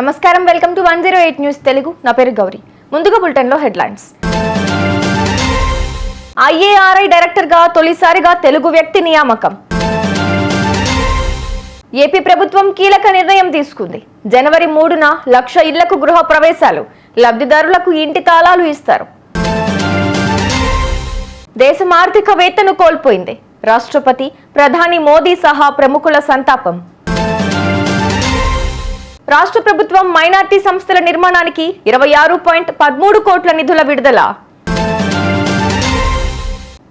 నమస్కారం, welcome to 108 news Telugu. నా పేరు గౌరీ. ముందుగా బులెటిన్లో హెడ్లైన్స్. ఐఏఆర్ఐ డైరెక్టర్గా తొలిసారిగా తెలుగు వ్యక్తి నియామకం. ఏపీ ప్రభుత్వం కీలక నిర్ణయం తీసుకుంది. జనవరి 3న 1,00,000 ఇళ్లకు గృహ ప్రవేశాలు, లబ్ధిదారులకు ఇంటి తాళాలు ఇస్తారు. దేశం ఆర్థికవేత్తను కోల్పోయింది. రాష్ట్రపతి, ప్రధాని మోదీ సహా ప్రముఖుల సంతాపం. రాష్ట్ర ప్రభుత్వం మైనార్టీ సంస్థల నిర్మాణానికి 26.13 కోట్ల నిధుల విడుదల.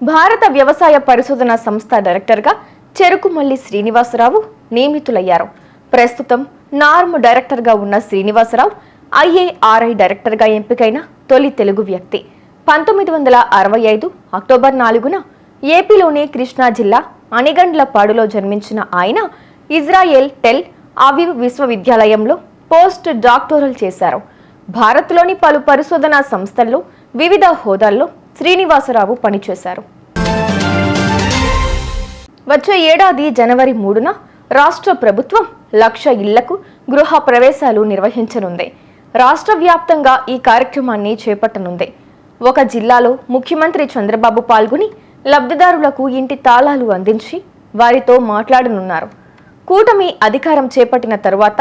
భారత వ్యవసాయ పరిశోధన సంస్థ డైరెక్టర్గా చెరుకుమల్లి శ్రీనివాసరావు నియమితులయ్యారు. ప్రస్తుతం నార్మ్ డైరెక్టర్గా ఉన్న శ్రీనివాసరావు ఐఏఆర్ఐ డైరెక్టర్గా ఎంపికైన తొలి తెలుగు వ్యక్తి. 1965 అక్టోబర్ 4న ఏపీలోని కృష్ణా జిల్లా అనిగండ్లపాడులో జన్మించిన ఆయన ఇజ్రాయెల్ టెల్ అవివ్ విశ్వవిద్యాలయంలో పోస్ట్ డాక్టోరల్ చేశారు. భారత్లోని పలు పరిశోధనా సంస్థల్లో వివిధ హోదాల్లో శ్రీనివాసరావు పనిచేశారు. వచ్చే ఏడాది జనవరి 3న రాష్ట్ర ప్రభుత్వం 1,00,000 ఇళ్లకు గృహ ప్రవేశాలు నిర్వహించనుంది. రాష్ట్ర వ్యాప్తంగా ఈ కార్యక్రమాన్ని చేపట్టనుంది. ఒక జిల్లాలో ముఖ్యమంత్రి చంద్రబాబు పాల్గొని లబ్ధిదారులకు ఇంటి తాళాలు అందించి వారితో మాట్లాడనున్నారు. కూటమి అధికారం చేపట్టిన తరువాత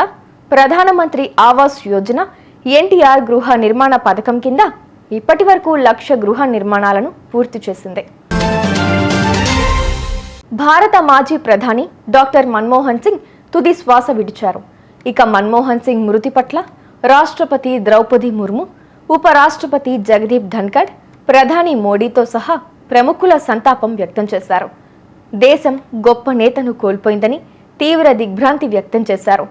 ప్రధానమంత్రి ఆవాస్ యోజన, ఎన్టీఆర్ గృహ నిర్మాణ పథకం కింద ఇప్పటి వరకు 1,00,000 గృహ నిర్మాణాలను పూర్తి చేసింది. భారత మాజీ ప్రధాని డాక్టర్ మన్మోహన్ సింగ్ తుది శ్వాస విడిచారు. ఇక మన్మోహన్ సింగ్ మృతి పట్ల రాష్ట్రపతి ద్రౌపది ముర్ము, ఉపరాష్ట్రపతి జగదీప్ ధన్కడ్, ప్రధాని మోడీతో సహా ప్రముఖుల సంతాపం వ్యక్తం చేశారు. దేశం గొప్ప నేతను కోల్పోయిందని తీవ్ర దిగ్భ్రాంతి వ్యక్తం చేశారు.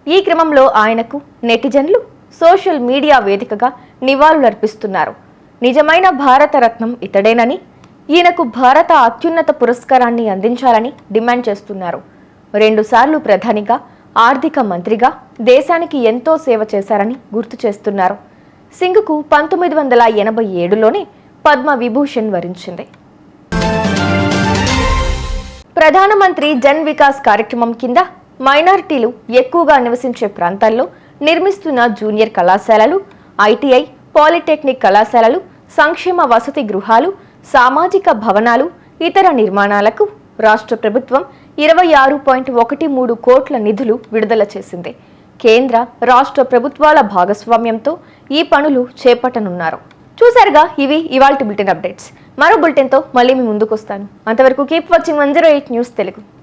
ఈ క్రమంలో ఆయనకు నెటిజన్లు సోషల్ మీడియా వేదికగా నివాళులర్పిస్తున్నారు. నిజమైన భారత రత్నం ఇతడేనని, ఈయనకు భారత అత్యున్నత పురస్కారాన్ని అందించాలని డిమాండ్ చేస్తున్నారు. 2 సార్లు ప్రధానిగా, ఆర్థిక మంత్రిగా దేశానికి ఎంతో సేవ చేశారని గుర్తు చేస్తున్నారు. సింగ్కు 1987లోనే పద్మ విభూషణ్ వరించింది. ప్రధానమంత్రి జన్ వికాస్ కార్యక్రమం కింద మైనారిటీలు ఎక్కువగా నివసించే ప్రాంతాల్లో నిర్మిస్తున్న జూనియర్ కళాశాలలు, ఐటీఐ, పాలిటెక్నిక్ కళాశాలలు, సంక్షేమ వసతి గృహాలు, సామాజిక భవనాలు, ఇతర నిర్మాణాలకు రాష్ట్ర ప్రభుత్వం 26.13 కోట్ల నిధులు విడుదల చేసింది. కేంద్ర, రాష్ట్ర ప్రభుత్వాల భాగస్వామ్యంతో ఈ పనులు చేపట్టనున్నారు. చూసారుగా, ఇవి ఇవాల్టి బులెటిన్ అప్డేట్స్. మరో బులెటిన్తో మళ్ళీ మీ ముందుకు వస్తాను. అంతవరకు కీప్ వాచింగ్ 108 న్యూస్ తెలుగు.